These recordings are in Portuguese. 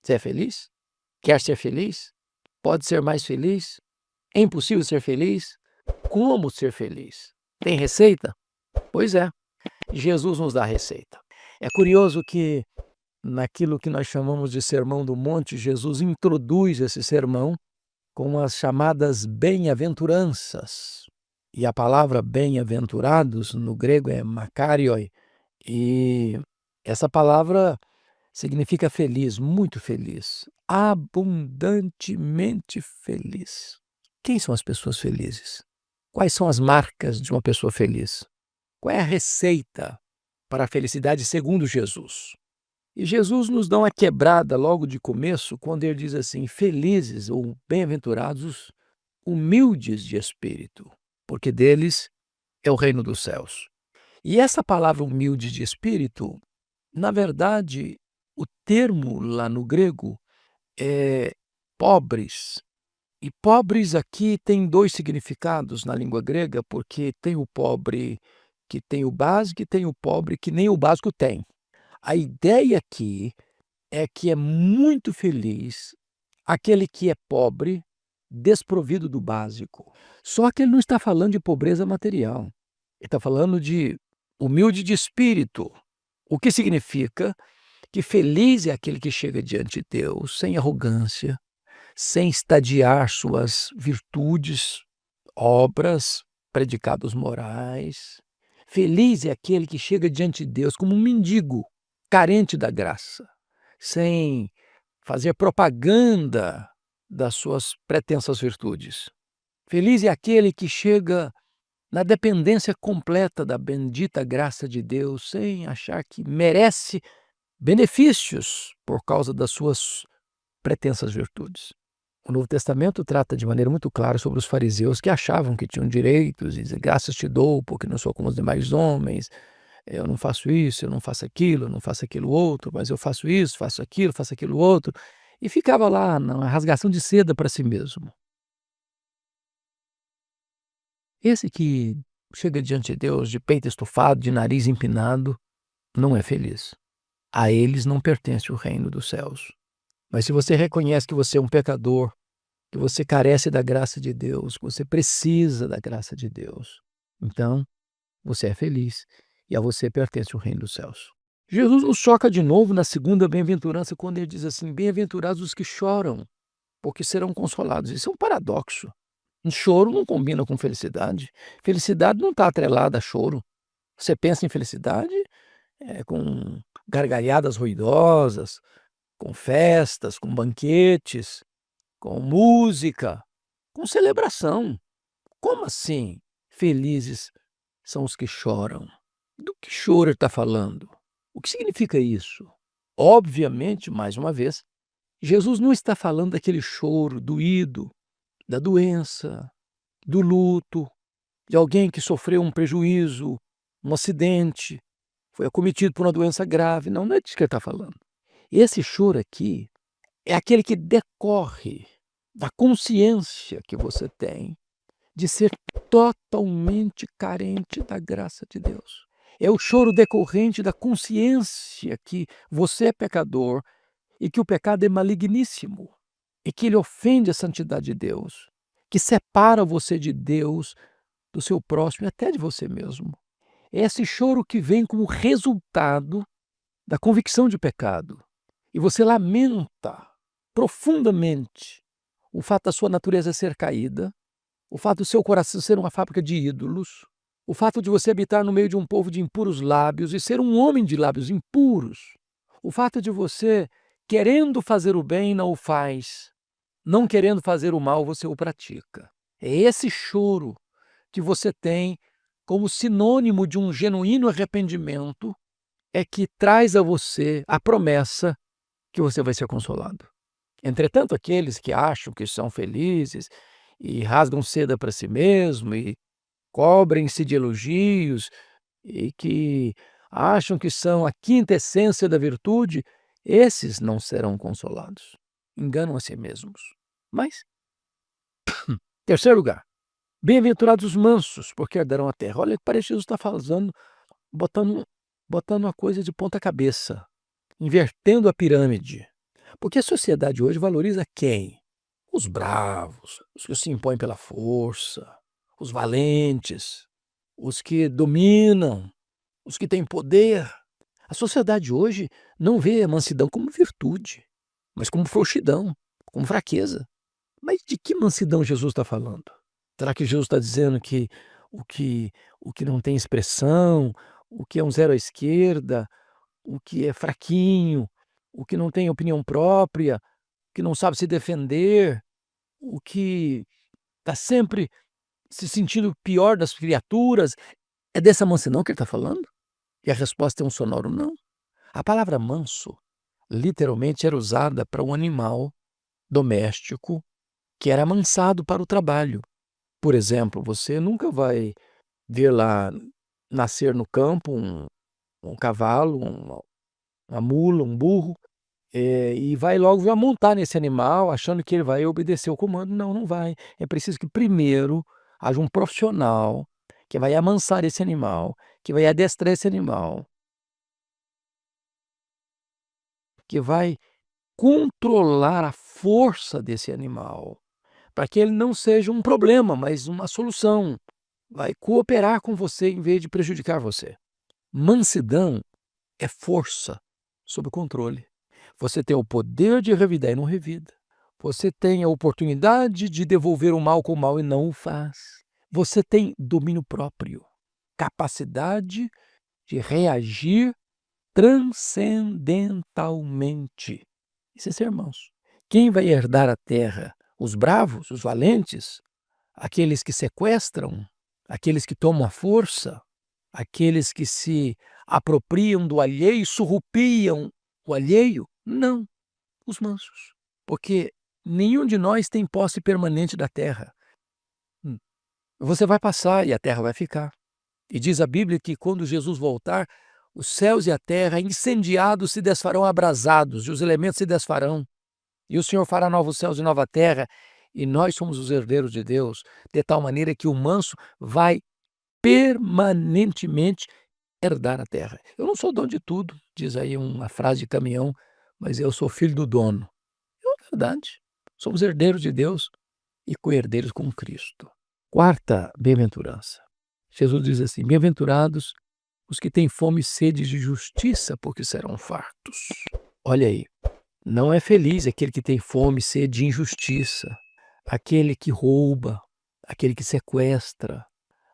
Você é feliz? Quer ser feliz? Pode ser mais feliz? É impossível ser feliz? Como ser feliz? Tem receita? Pois é, Jesus nos dá a receita. É curioso que naquilo que nós chamamos de Sermão do Monte, Jesus introduz esse sermão com as chamadas bem-aventuranças. E a palavra bem-aventurados no grego é makarioi, e essa palavra significa feliz, muito feliz, abundantemente feliz. Quem são as pessoas felizes? Quais são as marcas de uma pessoa feliz? Qual é a receita para a felicidade segundo Jesus? E Jesus nos dá uma quebrada logo de começo, quando ele diz assim: felizes ou bem-aventurados os humildes de espírito, porque deles é o reino dos céus. E essa palavra humilde de espírito, na verdade, o termo lá no grego é pobres. E pobres aqui tem dois significados na língua grega, porque tem o pobre que tem o básico e tem o pobre que nem o básico tem. A ideia aqui é que é muito feliz aquele que é pobre, desprovido do básico. Só que ele não está falando de pobreza material. Ele está falando de humilde de espírito, o que significa que feliz é aquele que chega diante de Deus sem arrogância, sem estadiar suas virtudes, obras, predicados morais. Feliz é aquele que chega diante de Deus como um mendigo, carente da graça, sem fazer propaganda das suas pretensas virtudes. Feliz é aquele que chega na dependência completa da bendita graça de Deus, sem achar que merece benefícios por causa das suas pretensas virtudes. O Novo Testamento trata de maneira muito clara sobre os fariseus que achavam que tinham direitos, e dizem, graças te dou, porque não sou como os demais homens, eu não faço isso, eu não faço aquilo, eu não faço aquilo outro, mas eu faço isso, faço aquilo outro, e ficava lá na rasgação de seda para si mesmo. Esse que chega diante de Deus de peito estufado, de nariz empinado, não é feliz. A eles não pertence o reino dos céus. Mas se você reconhece que você é um pecador, que você carece da graça de Deus, que você precisa da graça de Deus, então você é feliz e a você pertence o reino dos céus. Jesus nos choca de novo na segunda bem-aventurança, quando ele diz assim: bem-aventurados os que choram, porque serão consolados. Isso é um paradoxo. Um choro não combina com felicidade. Felicidade não está atrelada a choro. Você pensa em felicidade com gargalhadas ruidosas, com festas, com banquetes, com música, com celebração. Como assim? Felizes são os que choram. Do que choro ele está falando? O que significa isso? Obviamente, mais uma vez, Jesus não está falando daquele choro doído, da doença, do luto, de alguém que sofreu um prejuízo, um acidente, foi acometido por uma doença grave. Não, não é disso que ele está falando. Esse choro aqui é aquele que decorre da consciência que você tem de ser totalmente carente da graça de Deus. É o choro decorrente da consciência que você é pecador e que o pecado é maligníssimo e que ele ofende a santidade de Deus, que separa você de Deus, do seu próximo e até de você mesmo. É esse choro que vem como resultado da convicção de pecado. E você lamenta profundamente o fato da sua natureza ser caída, o fato do seu coração ser uma fábrica de ídolos, o fato de você habitar no meio de um povo de impuros lábios e ser um homem de lábios impuros, o fato de você, querendo fazer o bem, não o faz, não querendo fazer o mal, você o pratica. É esse choro que você tem como sinônimo de um genuíno arrependimento é que traz a você a promessa que você vai ser consolado. Entretanto, aqueles que acham que são felizes e rasgam seda para si mesmo e cobrem-se de elogios e que acham que são a quinta essência da virtude, esses não serão consolados. Enganam a si mesmos. Mas, terceiro lugar, bem-aventurados os mansos, porque herdarão a terra. Olha, parece que Jesus está falando, botando uma coisa de ponta cabeça, invertendo a pirâmide. Porque a sociedade hoje valoriza quem? Os bravos, os que se impõem pela força, os valentes, os que dominam, os que têm poder. A sociedade hoje não vê a mansidão como virtude, mas como frouxidão, como fraqueza. Mas de que mansidão Jesus está falando? Será que Jesus está dizendo que o que o que não tem expressão, o que é um zero à esquerda, o que é fraquinho, o que não tem opinião própria, o que não sabe se defender, o que está sempre se sentindo pior das criaturas, é dessa mansidão que ele está falando? E a resposta é um sonoro não. A palavra manso, literalmente, era usada para um animal doméstico que era amansado para o trabalho. Por exemplo, você nunca vai ver lá nascer no campo um cavalo, uma mula, um burro, e vai logo já montar nesse animal achando que ele vai obedecer o comando. Não, não vai. É preciso que primeiro haja um profissional que vai amansar esse animal, que vai adestrar esse animal, que vai controlar a força desse animal, para que ele não seja um problema, mas uma solução. Vai cooperar com você em vez de prejudicar você. Mansidão é força sob controle. Você tem o poder de revidar e não revida. Você tem a oportunidade de devolver o mal com o mal e não o faz. Você tem domínio próprio, capacidade de reagir transcendentalmente. Isso é ser manso. Quem vai herdar a terra? Os bravos, os valentes, aqueles que sequestram, aqueles que tomam a força, aqueles que se apropriam do alheio e surrupiam o alheio? Não, os mansos. Porque nenhum de nós tem posse permanente da terra. Você vai passar e a terra vai ficar. E diz a Bíblia que quando Jesus voltar, os céus e a terra incendiados se desfarão abrasados, e os elementos se desfarão. E o Senhor fará novos céus e nova terra, e nós somos os herdeiros de Deus, de tal maneira que o manso vai permanentemente herdar a terra. Eu não sou dono de tudo, diz aí uma frase de caminhão, mas eu sou filho do dono. É verdade. Somos herdeiros de Deus e co-herdeiros com Cristo. Quarta bem-aventurança. Jesus diz assim: bem-aventurados os que têm fome e sede de justiça, porque serão fartos. Olha aí, não é feliz aquele que tem fome e sede de injustiça, aquele que rouba, aquele que sequestra,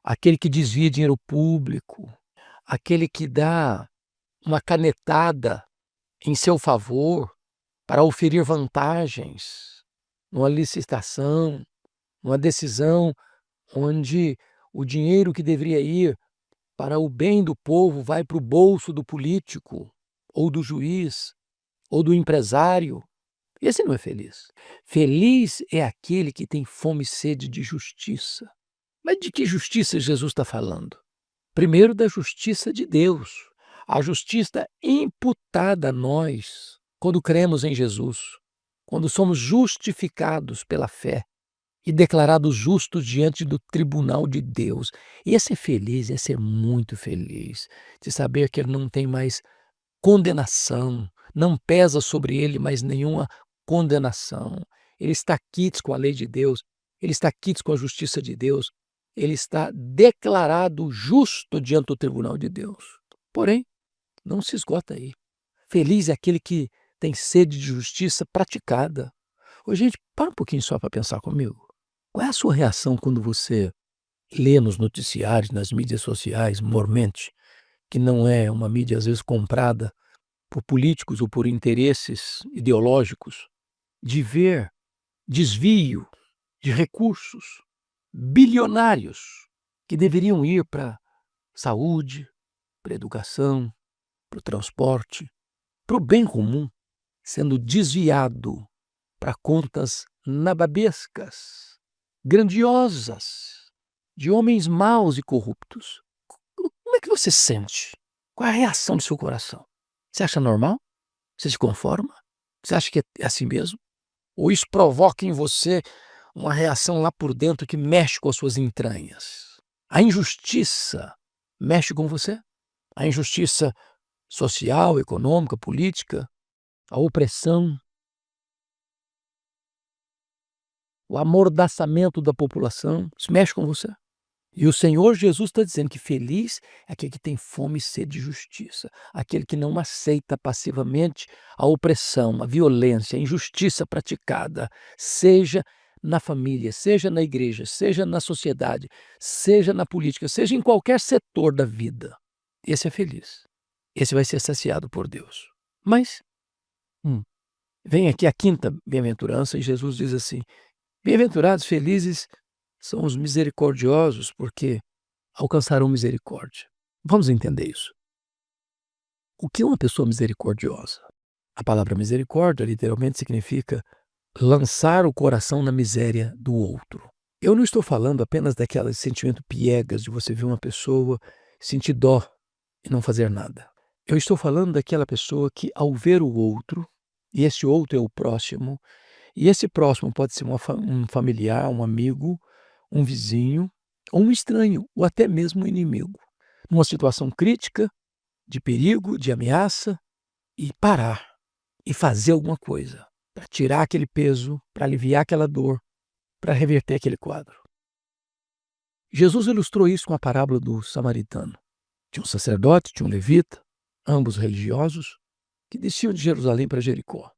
aquele que desvia dinheiro público, aquele que dá uma canetada em seu favor para oferir vantagens numa licitação, numa decisão onde o dinheiro que deveria ir para o bem do povo vai para o bolso do político, ou do juiz, ou do empresário. Esse não é feliz. Feliz é aquele que tem fome e sede de justiça. Mas de que justiça Jesus está falando? Primeiro, da justiça de Deus, a justiça imputada a nós quando cremos em Jesus, quando somos justificados pela fé e declarados justos diante do tribunal de Deus. E é ser feliz, é ser muito feliz, de saber que ele não tem mais condenação, não pesa sobre ele mais nenhuma condenação. Ele está quites com a lei de Deus, ele está quites com a justiça de Deus, ele está declarado justo diante do tribunal de Deus. Porém, não se esgota aí. Feliz é aquele que tem sede de justiça praticada. Ô, gente, para um pouquinho só para pensar comigo. Qual é a sua reação quando você lê nos noticiários, nas mídias sociais, mormente, que não é uma mídia às vezes comprada por políticos ou por interesses ideológicos, de ver desvio de recursos bilionários que deveriam ir para saúde, para educação, para o transporte, para o bem comum, sendo desviado para contas nababescas, grandiosas, de homens maus e corruptos. Como é que você sente? Qual é a reação do seu coração? Você acha normal? Você se conforma? Você acha que é assim mesmo? Ou isso provoca em você uma reação lá por dentro que mexe com as suas entranhas? A injustiça mexe com você? A injustiça social, econômica, política, a opressão, o amordaçamento da população, isso mexe com você. E o Senhor Jesus está dizendo que feliz é aquele que tem fome e sede de justiça, aquele que não aceita passivamente a opressão, a violência, a injustiça praticada, seja na família, seja na igreja, seja na sociedade, seja na política, seja em qualquer setor da vida. Esse é feliz. Esse vai ser saciado por Deus. Mas vem aqui a quinta bem-aventurança e Jesus diz assim: bem-aventurados, felizes são os misericordiosos, porque alcançarão misericórdia. Vamos entender isso. O que é uma pessoa misericordiosa? A palavra misericórdia literalmente significa lançar o coração na miséria do outro. Eu não estou falando apenas daquele sentimento piegas de você ver uma pessoa, sentir dó e não fazer nada. Eu estou falando daquela pessoa que, ao ver o outro, e esse outro é o próximo, e esse próximo pode ser um familiar, um amigo, um vizinho, ou um estranho, ou até mesmo um inimigo, numa situação crítica, de perigo, de ameaça, e parar e fazer alguma coisa para tirar aquele peso, para aliviar aquela dor, para reverter aquele quadro. Jesus ilustrou isso com a parábola do samaritano. Tinha um sacerdote, tinha um levita, ambos religiosos, que desciam de Jerusalém para Jericó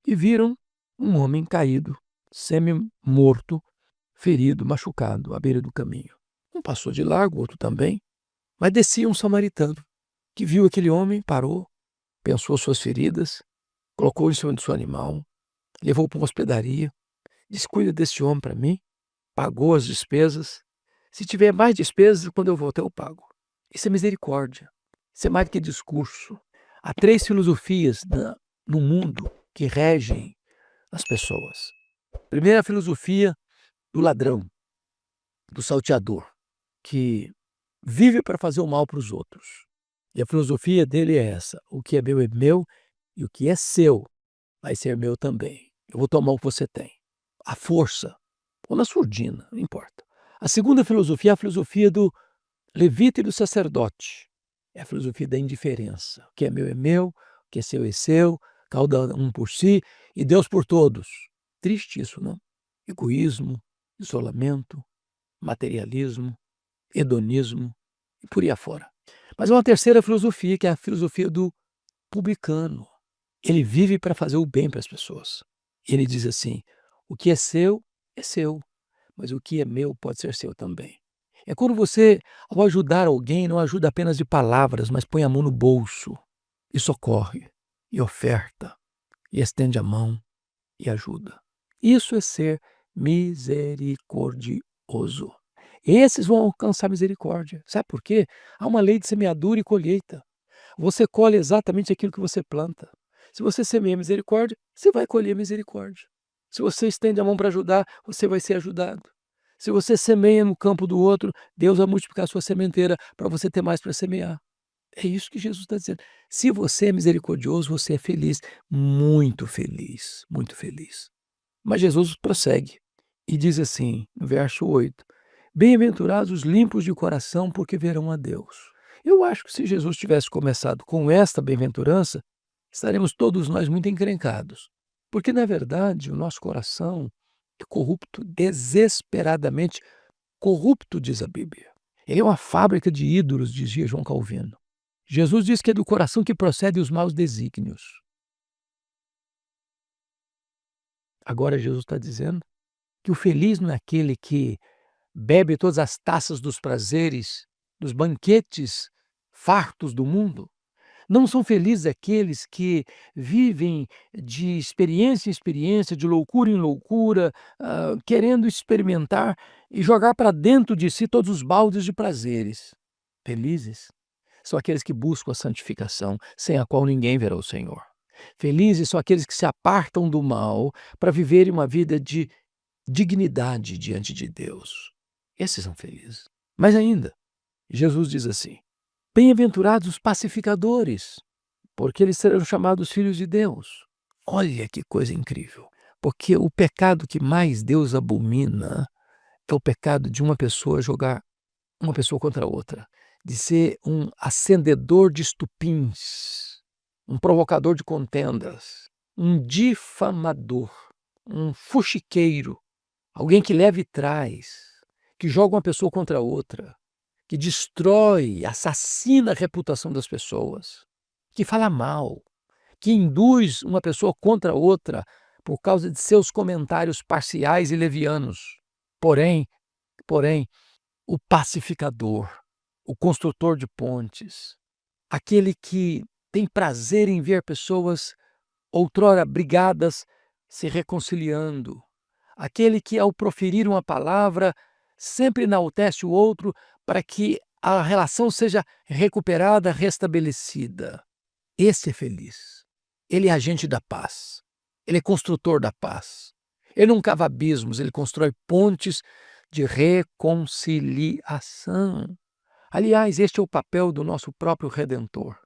e viram um homem caído, semi-morto, ferido, machucado, à beira do caminho. Um passou de largo, outro também, mas descia um samaritano, que viu aquele homem, parou, pensou suas feridas, colocou em cima do seu animal, levou para uma hospedaria, disse: cuida desse homem para mim, pagou as despesas. Se tiver mais despesas, quando eu voltar eu pago. Isso é misericórdia. Isso é mais do que discurso. Há 3 filosofias no mundo que regem as pessoas. Primeiro, a filosofia do ladrão, do salteador, que vive para fazer o mal para os outros. E a filosofia dele é essa: o que é meu, e o que é seu vai ser meu também. Eu vou tomar o que você tem. A força, ou na surdina, não importa. A segunda filosofia é a filosofia do levita e do sacerdote. É a filosofia da indiferença. O que é meu, o que é seu, cada um por si e Deus por todos. Triste isso, não? Egoísmo, isolamento, materialismo, hedonismo e por aí afora. Mas há uma terceira filosofia, que é a filosofia do publicano. Ele vive para fazer o bem para as pessoas. Ele diz assim: o que é seu, mas o que é meu pode ser seu também. É quando você, ao ajudar alguém, não ajuda apenas de palavras, mas põe a mão no bolso e socorre, e oferta, e estende a mão e ajuda. Isso é ser misericordioso. Esses vão alcançar misericórdia. Sabe por quê? Há uma lei de semeadura e colheita. Você colhe exatamente aquilo que você planta. Se você semeia misericórdia, você vai colher misericórdia. Se você estende a mão para ajudar, você vai ser ajudado. Se você semeia no campo do outro, Deus vai multiplicar a sua sementeira para você ter mais para semear. É isso que Jesus está dizendo. Se você é misericordioso, você é feliz, muito feliz, muito feliz. Mas Jesus prossegue e diz assim, no verso 8: bem-aventurados os limpos de coração, porque verão a Deus. Eu acho que se Jesus tivesse começado com esta bem-aventurança, estaremos todos nós muito encrencados. Porque, na verdade, o nosso coração é corrupto, desesperadamente corrupto, diz a Bíblia. Ele é uma fábrica de ídolos, dizia João Calvino. Jesus diz que é do coração que procedem os maus desígnios. Agora Jesus está dizendo que o feliz não é aquele que bebe todas as taças dos prazeres, dos banquetes fartos do mundo. Não são felizes aqueles que vivem de experiência em experiência, de loucura em loucura, querendo experimentar e jogar para dentro de si todos os baldes de prazeres. Felizes são aqueles que buscam a santificação, sem a qual ninguém verá o Senhor. Felizes são aqueles que se apartam do mal para viverem uma vida de dignidade diante de Deus. Esses são felizes. Mas ainda, Jesus diz assim: bem-aventurados os pacificadores, porque eles serão chamados filhos de Deus. Olha que coisa incrível, porque o pecado que mais Deus abomina é o pecado de uma pessoa jogar uma pessoa contra a outra, de ser um acendedor de estupins, um provocador de contendas, um difamador, um fuxiqueiro, alguém que leva e traz, que joga uma pessoa contra outra, que destrói, assassina a reputação das pessoas, que fala mal, que induz uma pessoa contra outra por causa de seus comentários parciais e levianos. Porém, porém, o pacificador, o construtor de pontes, aquele que tem prazer em ver pessoas outrora brigadas se reconciliando, aquele que, ao proferir uma palavra, sempre enaltece o outro para que a relação seja recuperada, restabelecida. Esse é feliz. Ele é agente da paz. Ele é construtor da paz. Ele não cava abismos, ele constrói pontes de reconciliação. Aliás, este é o papel do nosso próprio Redentor.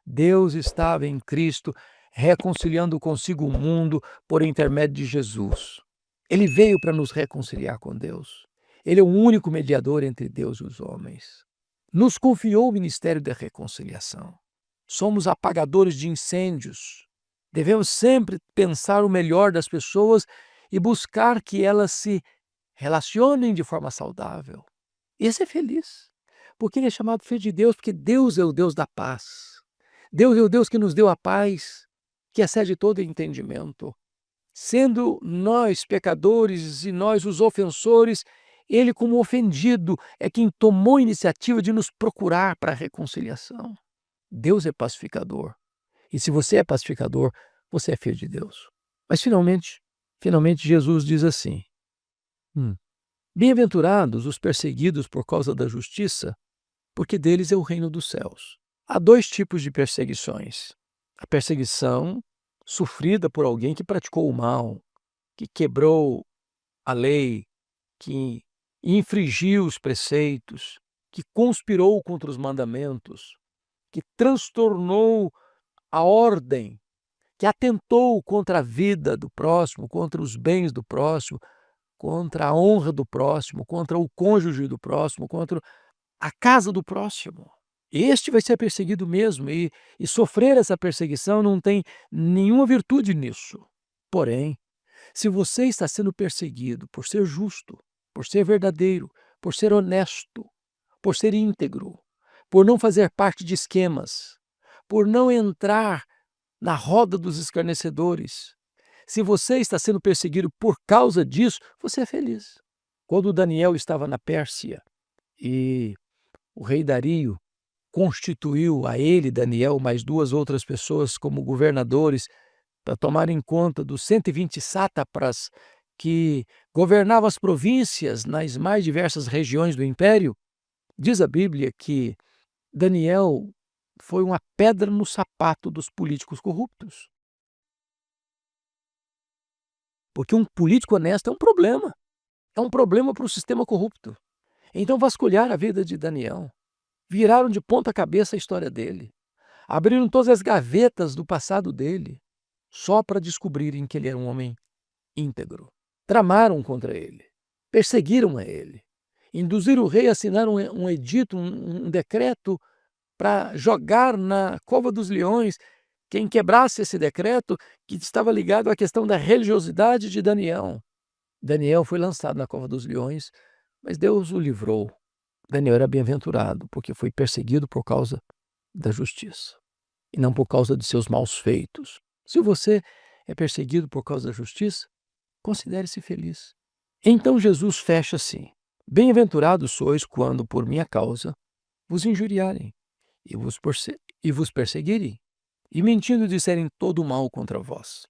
Deus estava em Cristo reconciliando consigo o mundo por intermédio de Jesus. Ele veio para nos reconciliar com Deus. Ele é o único mediador entre Deus e os homens. Nos confiou o ministério da reconciliação. Somos apagadores de incêndios. Devemos sempre pensar o melhor das pessoas e buscar que elas se relacionem de forma saudável. Esse é feliz, porque ele é chamado filho de Deus, porque Deus é o Deus da paz. Deus é o Deus que nos deu a paz, que excede todo entendimento. Sendo nós pecadores e nós os ofensores, ele, como ofendido, é quem tomou a iniciativa de nos procurar para a reconciliação. Deus é pacificador. E se você é pacificador, você é filho de Deus. Mas finalmente Jesus diz assim: bem-aventurados os perseguidos por causa da justiça, porque deles é o reino dos céus. Há dois tipos de perseguições. A perseguição sofrida por alguém que praticou o mal, que quebrou a lei, que infringiu os preceitos, que conspirou contra os mandamentos, que transtornou a ordem, que atentou contra a vida do próximo, contra os bens do próximo, contra a honra do próximo, contra o cônjuge do próximo, contra a casa do próximo. Este vai ser perseguido mesmo, e sofrer essa perseguição não tem nenhuma virtude nisso. Porém, se você está sendo perseguido por ser justo, por ser verdadeiro, por ser honesto, por ser íntegro, por não fazer parte de esquemas, por não entrar na roda dos escarnecedores, se você está sendo perseguido por causa disso, você é feliz. Quando Daniel estava na Pérsia e o rei Dario constituiu a ele, Daniel, mais 2 outras pessoas como governadores para tomarem conta dos 120 sátrapas que governavam as províncias nas mais diversas regiões do império, diz a Bíblia que Daniel foi uma pedra no sapato dos políticos corruptos. Porque um político honesto é um problema para o sistema corrupto. Então vasculharam a vida de Daniel, viraram de ponta cabeça a história dele, abriram todas as gavetas do passado dele, só para descobrirem que ele era um homem íntegro. Tramaram contra ele, perseguiram a ele, induziram o rei a assinar um edito, um decreto para jogar na cova dos leões quem quebrasse esse decreto, que estava ligado à questão da religiosidade de Daniel. Daniel foi lançado na cova dos leões, mas Deus o livrou. Daniel era bem-aventurado, porque foi perseguido por causa da justiça, e não por causa de seus maus feitos. Se você é perseguido por causa da justiça, considere-se feliz. Então Jesus fecha assim: bem-aventurados sois quando, por minha causa, vos injuriarem e vos perseguirem, e mentindo disserem todo o mal contra vós.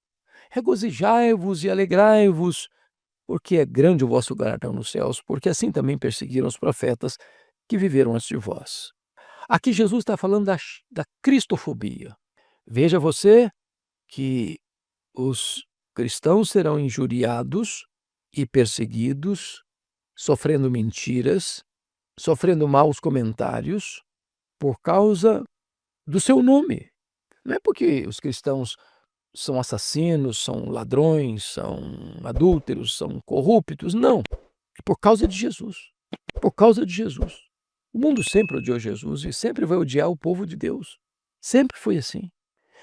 Regozijai-vos e alegrai-vos, porque é grande o vosso galardão nos céus, porque assim também perseguiram os profetas que viveram antes de vós. Aqui Jesus está falando da cristofobia. Veja você que os cristãos serão injuriados e perseguidos, sofrendo mentiras, sofrendo maus comentários, por causa do seu nome. Não é porque os cristãos são assassinos, são ladrões, são adúlteros, são corruptos, não. É por causa de Jesus. Por causa de Jesus. O mundo sempre odiou Jesus e sempre vai odiar o povo de Deus. Sempre foi assim.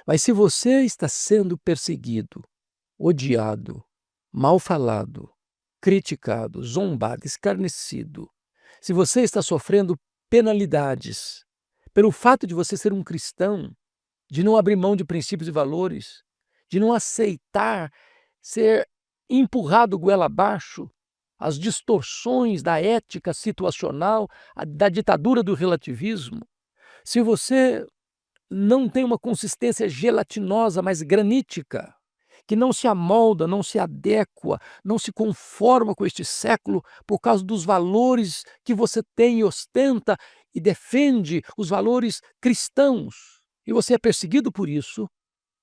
Mas se você está sendo perseguido, odiado, mal falado, criticado, zombado, escarnecido, se você está sofrendo penalidades pelo fato de você ser um cristão, de não abrir mão de princípios e valores, de não aceitar ser empurrado goela abaixo as distorções da ética situacional, da ditadura do relativismo, se você não tem uma consistência gelatinosa, mas granítica, que não se amolda, não se adequa, não se conforma com este século por causa dos valores que você tem e ostenta e defende, os valores cristãos, e você é perseguido por isso,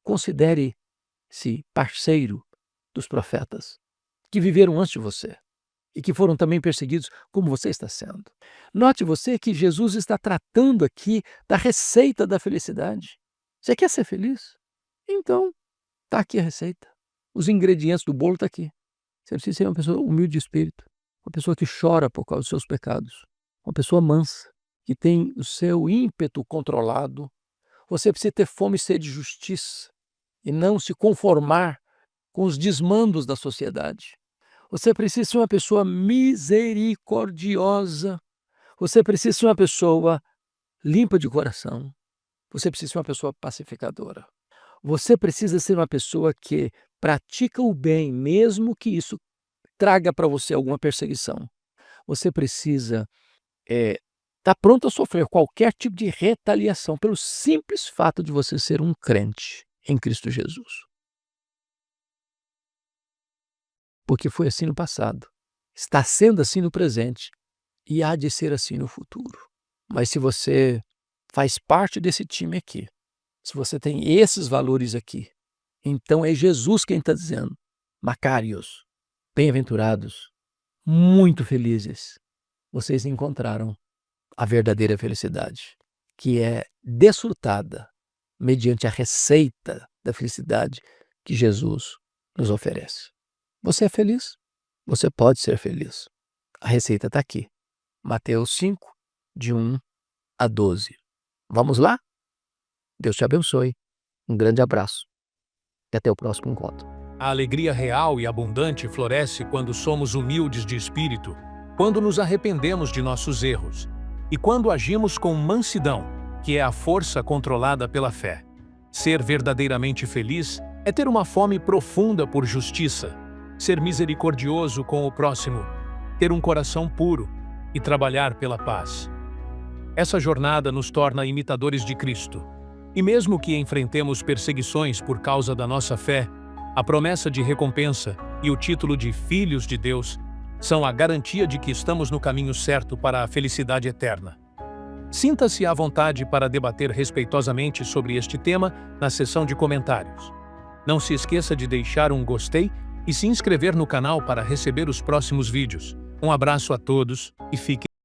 considere-se parceiro dos profetas que viveram antes de você e que foram também perseguidos como você está sendo. Note você que Jesus está tratando aqui da receita da felicidade. Você quer ser feliz? Então, está aqui a receita. Os ingredientes do bolo estão aqui. Você precisa ser uma pessoa humilde de espírito, uma pessoa que chora por causa dos seus pecados, uma pessoa mansa, que tem o seu ímpeto controlado. Você precisa ter fome e sede de justiça e não se conformar com os desmandos da sociedade. Você precisa ser uma pessoa misericordiosa. Você precisa ser uma pessoa limpa de coração. Você precisa ser uma pessoa pacificadora. Você precisa ser uma pessoa que pratica o bem, mesmo que isso traga para você alguma perseguição. Você precisa estar pronto a sofrer qualquer tipo de retaliação pelo simples fato de você ser um crente em Cristo Jesus. Porque foi assim no passado, está sendo assim no presente e há de ser assim no futuro. Mas se você faz parte desse time aqui, se você tem esses valores aqui, então é Jesus quem está dizendo: Macários, bem-aventurados, muito felizes, vocês encontraram a verdadeira felicidade, que é desfrutada mediante a receita da felicidade que Jesus nos oferece. Você é feliz? Você pode ser feliz. A receita está aqui. Mateus 5, de 1 a 12. Vamos lá? Deus te abençoe. Um grande abraço. E até o próximo encontro. A alegria real e abundante floresce quando somos humildes de espírito, quando nos arrependemos de nossos erros e quando agimos com mansidão, que é a força controlada pela fé. Ser verdadeiramente feliz é ter uma fome profunda por justiça, ser misericordioso com o próximo, ter um coração puro e trabalhar pela paz. Essa jornada nos torna imitadores de Cristo. E mesmo que enfrentemos perseguições por causa da nossa fé, a promessa de recompensa e o título de filhos de Deus são a garantia de que estamos no caminho certo para a felicidade eterna. Sinta-se à vontade para debater respeitosamente sobre este tema na seção de comentários. Não se esqueça de deixar um gostei e se inscrever no canal para receber os próximos vídeos. Um abraço a todos e fiquem